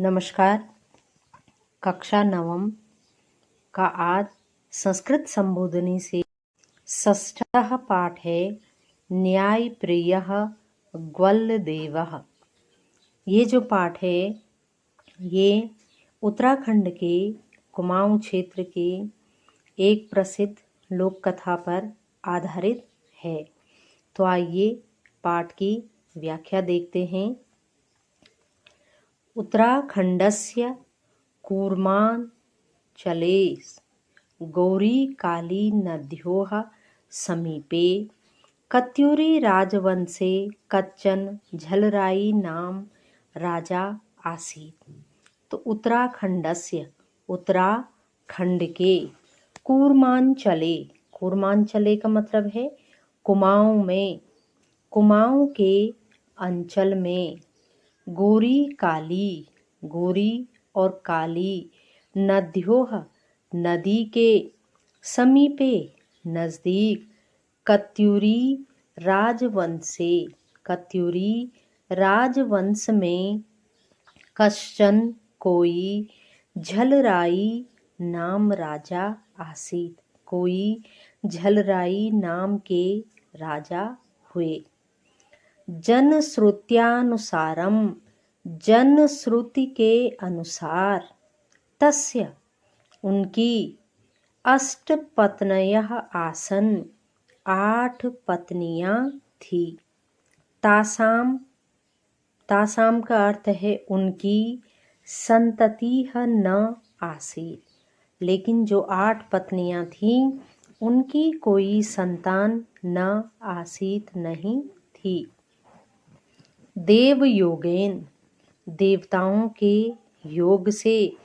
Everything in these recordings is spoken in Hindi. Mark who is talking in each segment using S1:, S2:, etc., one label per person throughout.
S1: नमस्कार। कक्षा नवम का आज संस्कृत संबोधनी से षष्ठः पाठ है न्यायप्रियः ग्वल्लदेवः। ये जो पाठ है ये उत्तराखंड के कुमाऊं क्षेत्र के एक प्रसिद्ध लोक कथा पर आधारित है। तो आइए पाठ की व्याख्या देखते हैं। उत्तराखण्डस्य कूर्माञ्चले गौरीकालीनद्योः समीपे कत्यूरीराजवंशे कच्चन झलराई नाम राजा आसीत्। तो उत्तराखण्डस्य उत्तराखंड के कूर्माञ्चले, कूर्माञ्चले का मतलब है कुमाऊं में, कुमाऊं के अंचल में गोरी काली, गोरी और काली नद्योः नदी के समीपे नजदीक कत्यूरी राजवंशे, कत्यूरी राजवंश में कश्चन कोई झलराई नाम राजा आसीत, कोई झलराई नाम के राजा हुए। जनश्रुत्यानुसारम, जनश्रुति के अनुसार तस्य उनकी अष्टपत्न्यः आसन, 8 पत्नियां थी। तासाम, तासाम का अर्थ है उनकी, संतति न आसीत, लेकिन जो 8 पत्नियां थीं उनकी कोई संतान न आसीत, नहीं थी। देव योगेन, देवताओं के योग से,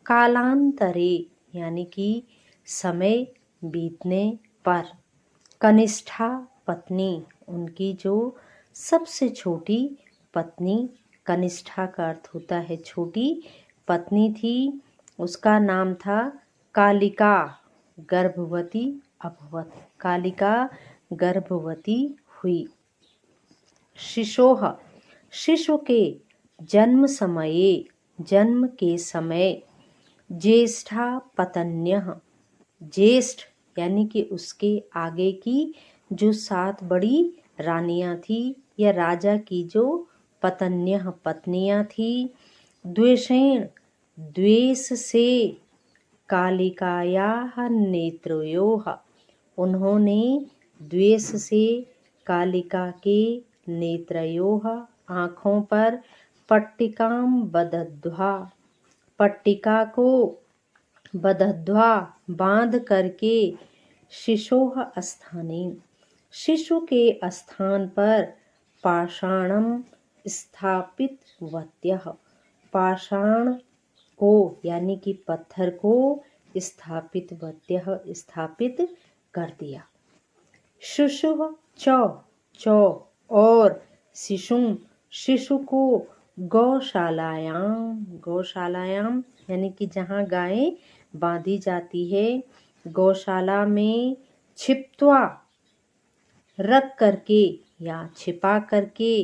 S1: कालांतरे यानी कि समय बीतने पर, कनिष्ठा पत्नी, उनकी जो सबसे छोटी पत्नी, कनिष्ठा का अर्थ होता है छोटी पत्नी थी, उसका नाम था कालिका, गर्भवती अभवत, कालिका गर्भवती हुई। शिशोः, शिशु के जन्म समये, जन्म के समय, ज्येष्ठा पत्न्यः, ज्येष्ठ यानी कि उसके आगे की जो 7 बड़ी रानियां थी या राजा की जो पत्न्यः पत्नियां थी, द्वेषेण द्वेष से, कालिकायाः नेत्रयोः, उन्होंने द्वेष से कालिका के नेत्रयोः आँखों पर पट्टिकाम बदध्वा, पट्टिका को बदध्वा बांध करके, शिशोः स्थाने, शिशु के स्थान पर पाषाणम स्थापितवत्यः, पाषाण को यानी कि पत्थर को स्थापितवत्यः स्थापित कर दिया। शिशुः चौ, चौ और शिशुम, शिशु को गौशालायाम, गौशालायाम यानी कि जहाँ गायें बांधी जाती है, गौशाला में छिपत्वा रख करके या छिपा करके,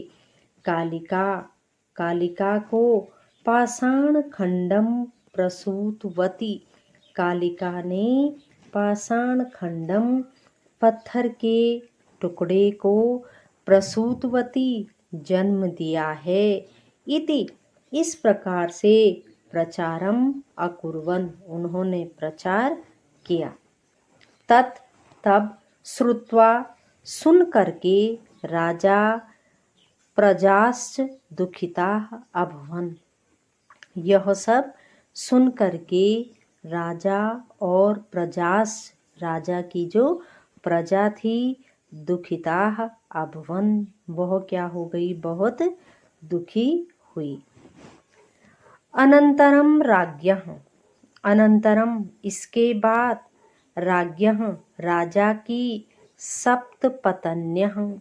S1: कालिका, कालिका को पाषाण खंडम प्रसूतवती, कालिका ने पाषाण खंडम पत्थर के टुकड़े को प्रसूतवती जन्म दिया है। इति इस प्रकार से प्रचारम अकुर्वन, उन्होंने प्रचार किया। तत् तब श्रुत्वा सुन करके राजा प्रजाश्च दुखिता अभवन, यह सब सुन करके राजा और प्रजाश, राजा की जो प्रजा थी, दुखिता अभवन, वह क्या हो गई, बहुत दुखी हुई। अनंतरम राज्ञः, अनंतरम इसके बाद, राज्ञः राजा की, सप्तपत्न्यः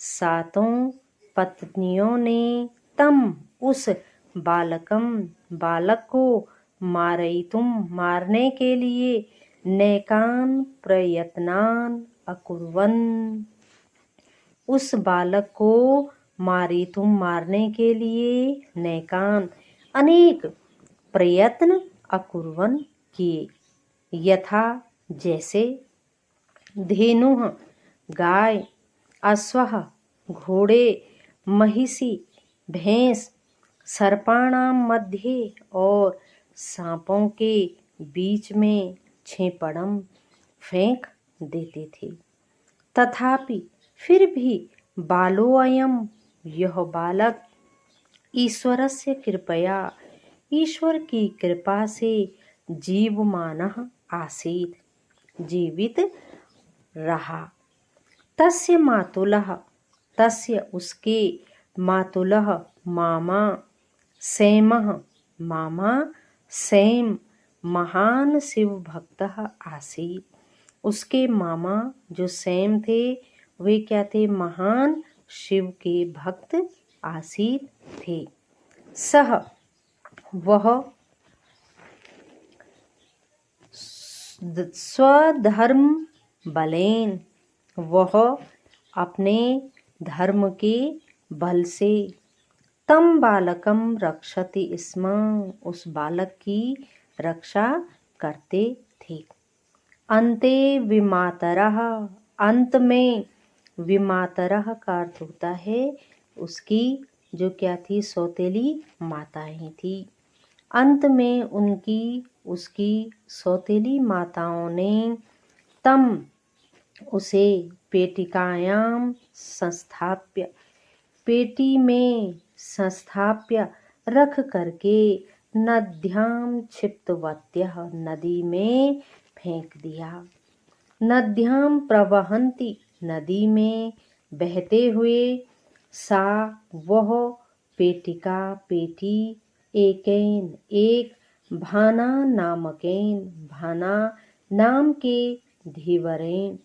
S1: 7 पत्नियों ने, तम उस बालकम बालक को, मारयितुम मारने के लिए, नैकान प्रयत्नान अकुर्वन, उस बालक को मारयितुम मारने के लिए, नैकान अनेक प्रयत्न अकुर्वन् किए, यथा जैसे धेनुः गाय, अश्वः घोड़े, महिषी भैंस, सर्पाणां मध्ये और सांपों के बीच में छेपड़म फेंक देते थे। तथापि फिर भी बालोऽयं, यह बालक ईश्वरस्य कृपया, ईश्वर की कृपा से जीवमानः आसीत्, जीवित रहा। तस्य मातुलः, तस्य उसके मातुलः मामा सैमः, मामा सैम महान शिव भक्तः आसीत्, उसके मामा जो सैम थे वे क्या थे, महान शिव के भक्त आसीत् थे। सह वह स्वधर्म बलेन, वह अपने धर्म के बल से, तम बालकम रक्षति स्म, उस बालक की रक्षा करते थे। अन्ते विमातरः, अंत में विमातरः का अर्थ होता है उसकी जो क्या थी, सौतेली माताएं थी। अंत में उसकी सौतेली माताओं ने तम उसे पेटिकायाम संस्थाप्य, पेटी में संस्थाप्य रख करके नद्याम क्षिप्तवत्यः, नदी में फेंक दिया। नद्याम प्रवहन्ति, नदी में बहते हुए, सा वह पेटिका पेटी, एकैन एक, भाना नामकेन, भाना नाम के धीवरेन,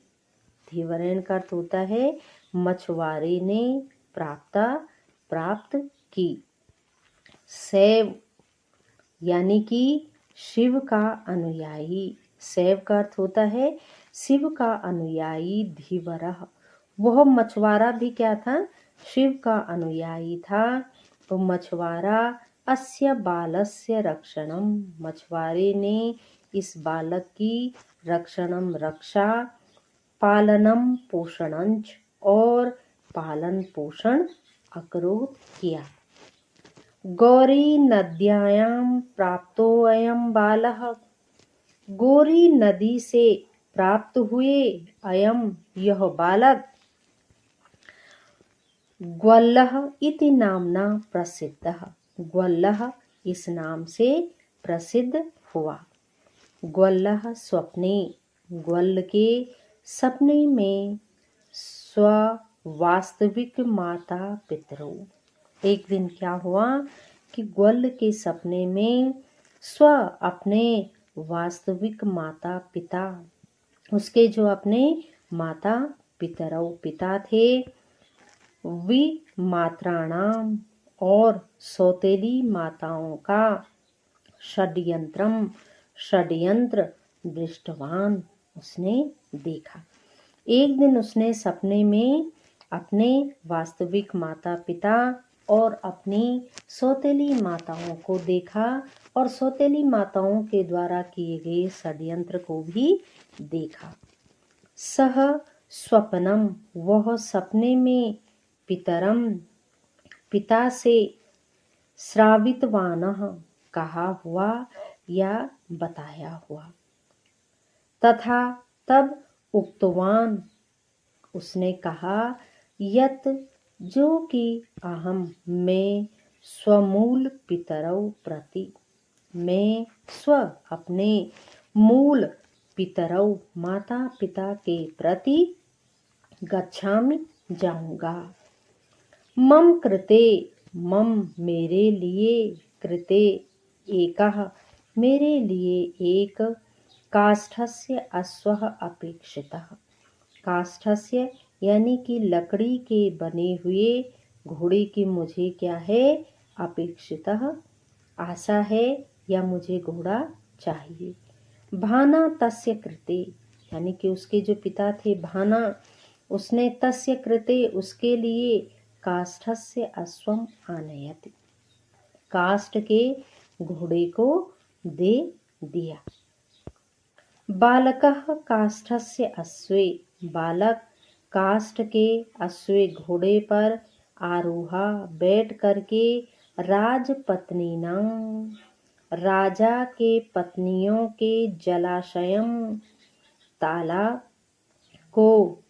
S1: धीवरेन का अर्थ होता है मछुआरे ने प्राप्त की। शैव यानी कि शिव का अनुयायी, शैव का अर्थ होता है शिव का अनुयायी। धीवरः, वह मछुआरा भी क्या था, शिव का अनुयायी था। तो मछुआरा अस्य बालस्य रक्षणम, मछुआरे ने इस बालक की रक्षणम रक्षा, पालनम पोषणंच और पालन पोषण अकरोत किया। गौरी नद्यायां प्राप्तोऽयं बालः, गौरी नदी से प्राप्त हुए अयम यह बालक, ग्वल्लः इति नामना प्रसिद्धः, ग्वल्लः इस नाम से प्रसिद्ध हुआ। ग्वल्लः स्वप्ने, ग्वल्ल के सपने में, स्व वास्तविक माता पितरों, एक दिन क्या हुआ कि ग्वल्ल के सपने में स्व अपने वास्तविक माता पिता, उसके जो अपने माता पितरों पिता थे, वि मात्राणाम और सौतेली माताओं का, षड्यंत्र दृष्टवान उसने देखा। एक दिन उसने सपने में अपने वास्तविक माता पिता और अपनी सौतेली माताओं को देखा और सौतेली माताओं के द्वारा किए गए षड्यंत्र को भी देखा। सह स्वप्नम, वह सपने में पितरम पिता से, श्रावितवानः कहा हुआ या बताया हुआ, तथा तब उक्तवान उसने कहा, यत जो कि अहम मैं, स्वमूल पितरौ प्रति, मैं स्व अपने मूल पितरौ माता पिता के प्रति, गच्छामि जाऊंगा। मम कृते, मम मेरे लिए, कृते एकः मेरे लिए एक, काष्ठस्य अश्वः अपेक्षितः, काष्ठस्य यानी कि लकड़ी के बने हुए घोड़े की मुझे क्या है, अपेक्षितः आशा है या मुझे घोड़ा चाहिए। भाना तस्य कृते, यानी कि उसके जो पिता थे भाना, उसने तस्य कृते उसके लिए काष्ठस्य अश्वम आनयति, काष्ठ के घोड़े को दे दिया। बालकः काष्ठस्य अश्वे, बालक काष्ठ के अश्वे घोड़े पर आरोहा बैठ करके राजपत्नीनां, राजा के पत्नियों के जलाशयम, तालाब को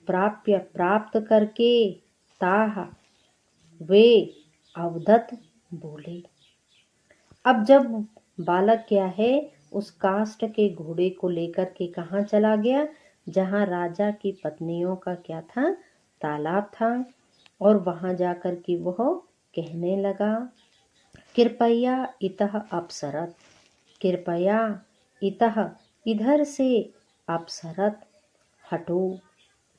S1: प्राप्त करके ताह, वे अवदत बोले। अब जब बालक क्या है उस काष्ठ के घोड़े को लेकर के कहाँ चला गया, जहाँ राजा की पत्नियों का क्या था, तालाब था, और वहां जाकर के वह कहने लगा, कृपया इतः अपसरत, कृपया इतः इधर से, अपसरत हटो,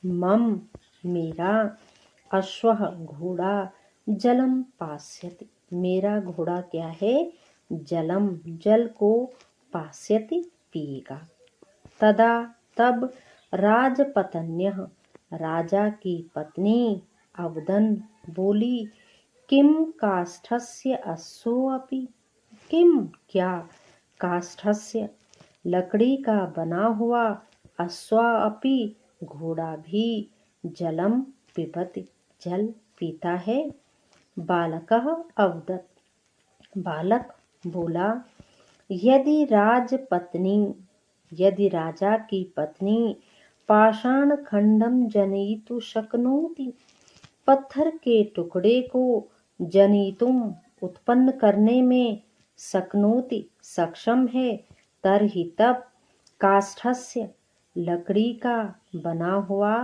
S1: मम मेरा, अश्वः घोड़ा, जलम पास्यति, मेरा घोड़ा क्या है, जलम जल को, पास्यति पिएगा। तदा तब राजपत्न्यः, राजा की पत्नी अवदन बोली, किम काष्ठस्य अश्वोऽपि, किम क्या, काष्ठस्य लकड़ी का बना हुआ, अश्वापि घोड़ा भी, जलम पिबति जल पीता है। बालकः अवदत्, बालक बोला, यदि राजपत्नी, यदि राजा की पत्नी पाषाण खंडम जनितु शक्नोति, पत्थर के टुकड़े को जनितुम उत्पन्न करने में शक्नोति सक्षम है, तरहि तब काष्ठस्य लकड़ी का बना हुआ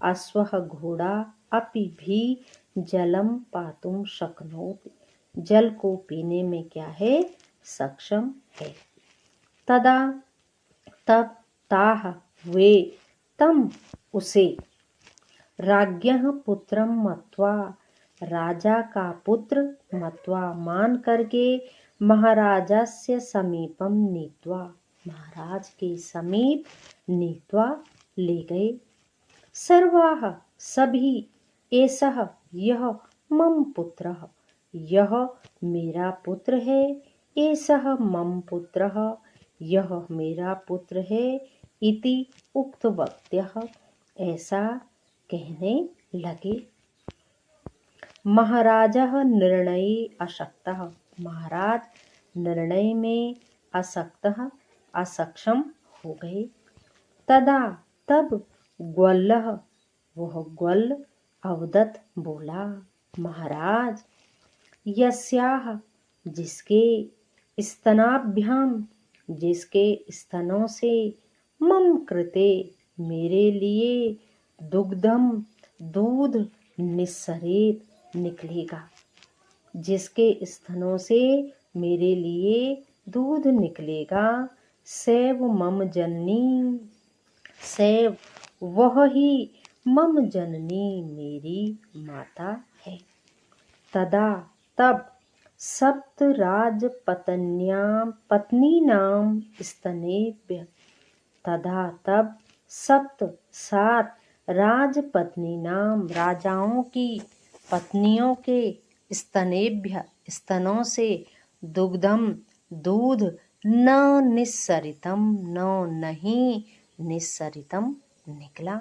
S1: अश्वः घोड़ा अपि भी जलम पातुम शक्नोति, जल को पीने में क्या है, सक्षम है। तदा तब ताह वे तम उसे, राज्ञः पुत्रम मत्वा, राजा का पुत्र मत्वा मान करके, महाराजस्य समीपम नीत्वा, महाराज के समीप नीत्वा ले गए। सर्वाः सभी, एषः यह मम पुत्रः, यह मेरा पुत्र है, एषः मम पुत्रः, यह मेरा पुत्र है, इति उक्तवत्यः, ऐसा कहने लगे। महाराजः निर्णये अशक्तः, महाराज निर्णय में असक्तः असक्षम हो गए। तदा तब ग्वल्लः, वह ग्वल्ल अवदत् बोला, महाराज, यस्याः जिसके स्तनाभ्याम, जिसके स्तनों से, मम कृते मेरे लिए, दुग्धम दूध निस्सरेत निकलेगा, जिसके स्तनों से मेरे लिए दूध निकलेगा, सैव मम जननी, सैव वह ही मम जननी मेरी माता है। तदा तब सप्त राजपत्न्यां पत्नीनां स्तनेभ्य, तदा तब सप्त सात राजपत्नीनां राजाओं की पत्नियों के स्तनेभ्य स्तनों से, दुग्धम दूध, न निस्सरितम न नहीं निस्सरितम निकला।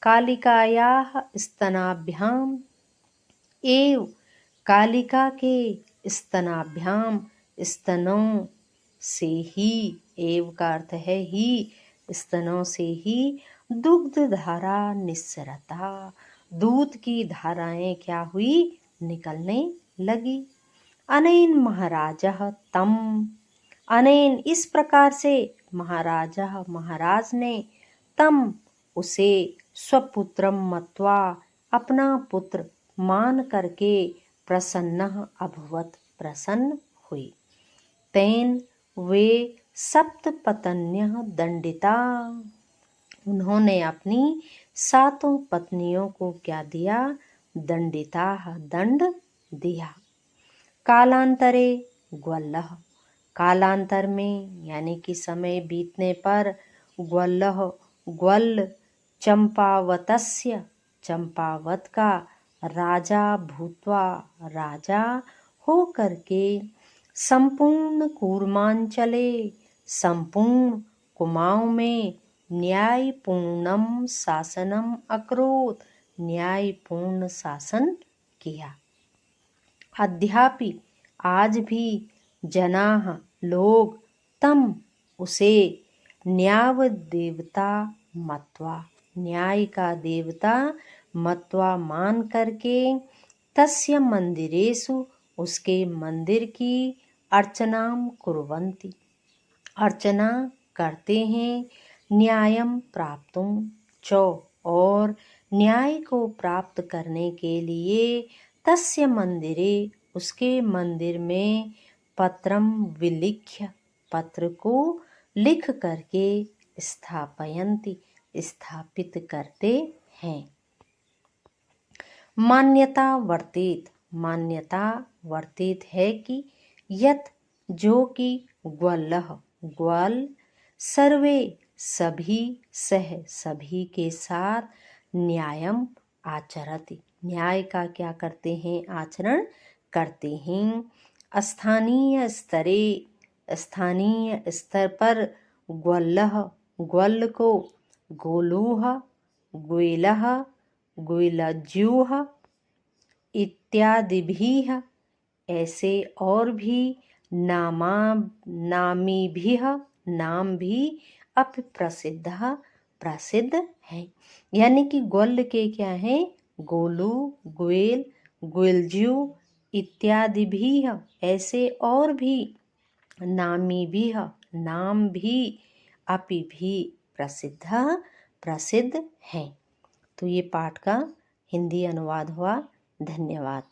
S1: कालिकायाः स्तनाभ्याम एव, कालिका के स्तनाभ्याम स्तनों से ही, एव का अर्थ है ही, स्तनों से ही, दुग्ध धारा निस्सरता, दूध की धाराएं क्या हुई, निकलने लगी। अनेन महाराजः तम, अनेन इस प्रकार से, महाराजः महाराज ने, तम उसे, स्वपुत्रम मत्वा अपना पुत्र मान करके, प्रसन्नः अभवत प्रसन्न हुई। तेन वे सप्तपत्न्यः दंडिता, उन्होंने अपनी सातों पत्नियों को क्या दिया, दंडिता दंड दिया। कालांतरे ग्वल्लः, कालांतर में यानी कि समय बीतने पर, ग्वल्लः ग्वल्ल, चंपावतस्य, चंपावत का, राजा भूत्वा राजा हो करके संपूर्ण कूर्मांचले संपूर्ण कुमाऊं में न्यायपूर्णम शासनम अकरोत्, न्यायपूर्ण शासन किया। अद्यापि आज भी जनाः लोग तम उसे न्याय देवता मत्वा, न्याय का देवता मत्वा मान करके तस्य मंदिरेषु उसके मंदिर की अर्चनाम कुर्वन्ति, अर्चना करते हैं। न्यायम प्राप्तुम च, और न्याय को प्राप्त करने के लिए तस्य मंदिरे उसके मंदिर में पत्रम विलिख्य, पत्र को लिख करके स्थापयन्ति, स्थापित करते हैं। मान्यता वर्तित, मान्यता वर्तित है कि यत जो कि ग्वलः ग्वल सर्वे सभी सह सभी के साथ न्यायम आचरति, न्याय का क्या करते हैं, आचरण करते हैं। स्थानीय स्तरे, स्थानीय स्तर पर ग्वलः ग्वल को गोलूह ग्वेलः ग्वेलज्यूह इत्यादिभिः, ऐसे और भी नामीभिः, नाम भी अपि प्रसिद्ध प्रसिद्ध है। यानी कि ग्वल के क्या है, गोलू ग्वेल ग्वेलज्यू इत्यादि भी, ऐसे और भी नामी भी, नाम भी अपि भी प्रसिद्ध प्रसिद्ध है। तो ये पाठ का हिंदी अनुवाद हुआ। धन्यवाद।